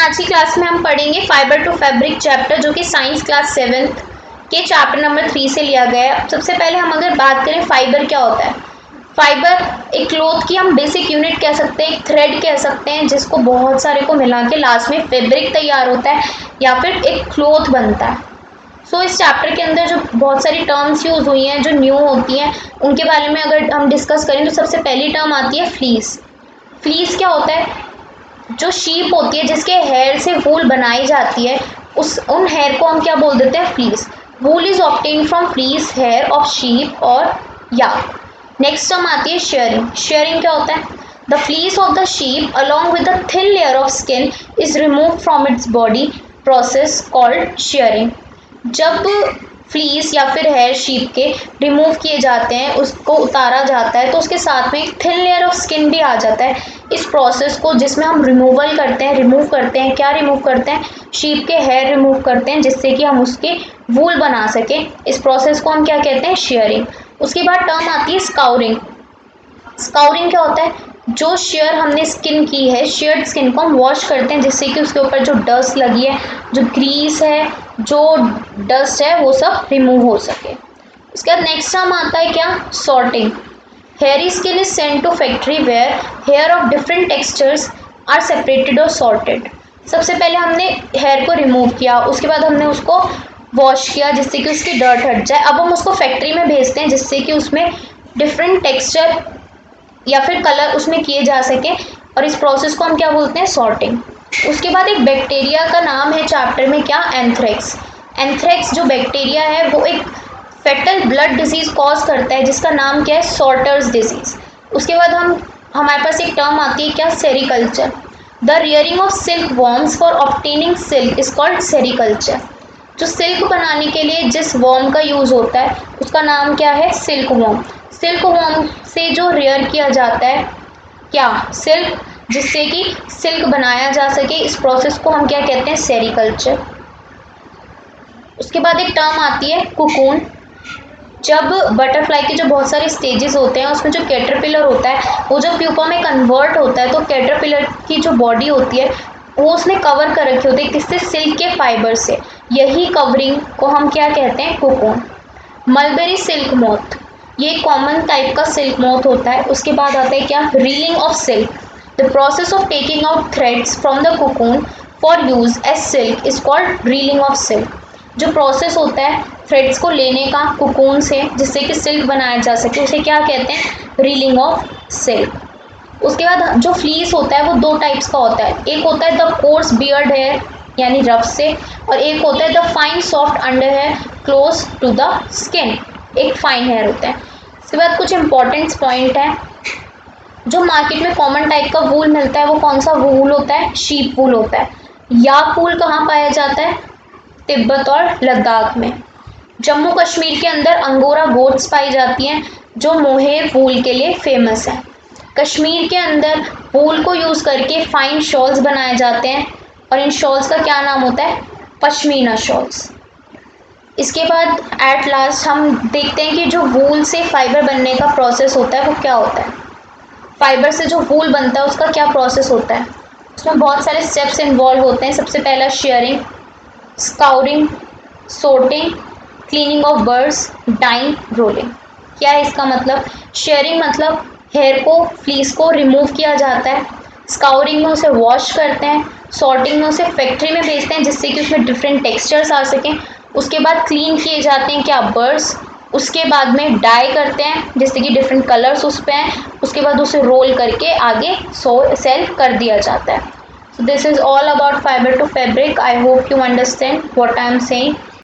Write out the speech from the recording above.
आज की क्लास में हम पढ़ेंगे फाइबर टू फैब्रिक चैप्टर, जो कि साइंस क्लास 7th के चैप्टर नंबर 3 से लिया गया है। सबसे पहले हम अगर बात करें फाइबर क्या होता है। फाइबर एक क्लॉथ की हम बेसिक यूनिट कह सकते हैं, एक थ्रेड कह सकते हैं, जिसको बहुत सारे को मिला के लास्ट में फैब्रिक तैयार होता है या फिर एक क्लॉथ बनता है। सो इस चैप्टर के अंदर जो बहुत सारी टर्म्स यूज़ हुई हैं जो न्यू होती हैं, उनके बारे में अगर हम डिस्कस करें तो सबसे पहली टर्म आती है फ्लीस। फ्लीस क्या होता है? जो शीप होती है जिसके हेयर से वूल बनाई जाती है, उन हेयर को हम क्या बोल देते हैं? Fleece. Wool is obtain from fleece hair of sheep और या। नेक्स्ट टर्म आती है शेयरिंग। शेयरिंग क्या होता है? The fleece of the sheep along with the thin layer of skin is remove from its body, process called sharing. जब fleece या फिर हेयर शीप के रिमूव किए जाते हैं, उसको उतारा जाता है, तो उसके साथ में एक थिन लेयर ऑफ स्किन भी आ जाता है। इस प्रोसेस को जिसमें हम रिमूव करते हैं, क्या रिमूव करते हैं? शीप के हेयर रिमूव करते हैं, जिससे कि हम उसके वूल बना सकें। इस प्रोसेस को हम क्या कहते हैं? शेयरिंग। उसके बाद टर्म आती है स्काउरिंग। स्काउरिंग क्या होता है? जो शेयर हमने स्किन की है, शेयर्ड स्किन को हम वॉश करते हैं, जिससे कि उसके ऊपर जो डस्ट लगी है, जो ग्रीस है, जो डस्ट है, वो सब रिमूव हो सके। उसके बाद नेक्स्ट टर्म आता है क्या? Sorting. Hairy skin is sent to factory where hair of different textures are separated और सॉर्टेड। सबसे पहले हमने हेयर को रिमूव किया, उसके बाद हमने उसको वॉश किया जिससे कि उसकी डर्ट हट जाए। अब हम उसको फैक्ट्री में भेजते हैं, जिससे कि उसमें डिफरेंट टेक्सचर या फिर कलर उसमें किए जा सके, और इस प्रोसेस को हम क्या बोलते हैं? सॉर्टिंग। उसके बाद एक बैक्टीरिया का नाम है चैप्टर में क्या? एंथ्रेक्स। एंथ्रेक्स जो बैक्टीरिया है वो एक फेटल ब्लड डिजीज कॉज करता है, जिसका नाम क्या है? Sorters disease. उसके बाद हमारे पास एक टर्म आती है क्या? Sericulture. The rearing of silk worms for obtaining silk is called sericulture. जो सिल्क बनाने के लिए जिस वॉर्म का यूज़ होता है, उसका नाम क्या है? Silk worm. सिल्क वॉर्म से जो रेयर किया जाता है क्या? सिल्क, जिससे कि सिल्क बनाया जा सके, इस प्रोसेस को हम क्या कहते हैं? सेरिकल्चर। उसके बाद एक टर्म आती है कुकून। जब बटरफ्लाई के जो बहुत सारे स्टेजेस होते हैं, उसमें जो कैटरपिलर होता है वो जब प्यूपा में कन्वर्ट होता है, तो कैटरपिलर की जो बॉडी होती है वो उसने कवर कर रखी होती है, किससे? सिल्क के फाइबर से। यही कवरिंग को हम क्या कहते हैं? कुकून। मलबेरी सिल्क मोथ, ये कॉमन टाइप का सिल्क मोथ होता है। उसके बाद आता है क्या? Reeling of silk. The process of taking out threads from the cocoon for use as silk is called reeling of silk. जो प्रोसेस होता है थ्रेड्स को लेने का कुकून से, जिससे कि सिल्क बनाया जा सके, उसे क्या कहते हैं? Reeling of silk. उसके बाद जो फ्लीस होता है वो दो टाइप्स का होता है। एक होता है द कोर्स बियर्ड हेयर, यानी रफ से, और एक होता है the fine soft under hair close to the skin, एक फाइन हेयर होता है। इसके बाद कुछ इंपॉर्टेंट पॉइंट है। जो मार्केट में कॉमन टाइप का वूल मिलता है वो कौन सा वूल होता है? शीप वूल होता है। याक वूल कहाँ पाया जाता है? तिब्बत और लद्दाख में। जम्मू कश्मीर के अंदर अंगोरा गोट्स पाई जाती हैं, जो मोहेर वूल के लिए फेमस है। कश्मीर के अंदर वूल को यूज़ करके फाइन शॉल्स बनाए जाते हैं, और इन शॉल्स का क्या नाम होता है? पश्मीना शॉल्स। इसके बाद एट लास्ट हम देखते हैं कि जो वूल से फाइबर बनने का प्रोसेस होता है वो क्या होता है। फाइबर से जो वूल बनता है उसका क्या प्रोसेस होता है? उसमें बहुत सारे स्टेप्स इन्वॉल्व होते हैं। सबसे पहला shearing, scouring, sorting, cleaning of birds, dyeing, rolling. क्या है इसका मतलब? शेयरिंग मतलब हेयर को, फ्लीस को रिमूव किया जाता है। स्काउरिंग में उसे वॉश करते हैं। सॉर्टिंग में उसे फैक्ट्री में भेजते हैं, जिससे कि उसमें डिफरेंट टेक्सचर्स आ सकें। उसके बाद क्लीन किए जाते हैं क्या? बर्ड्स। उसके बाद में डाई करते हैं, जिससे कि डिफरेंट कलर्स उस पर हैं। उसके बाद उसे रोल करके आगे सेल कर दिया जाता है। So this is all about fiber to fabric. I hope you understand what I am saying.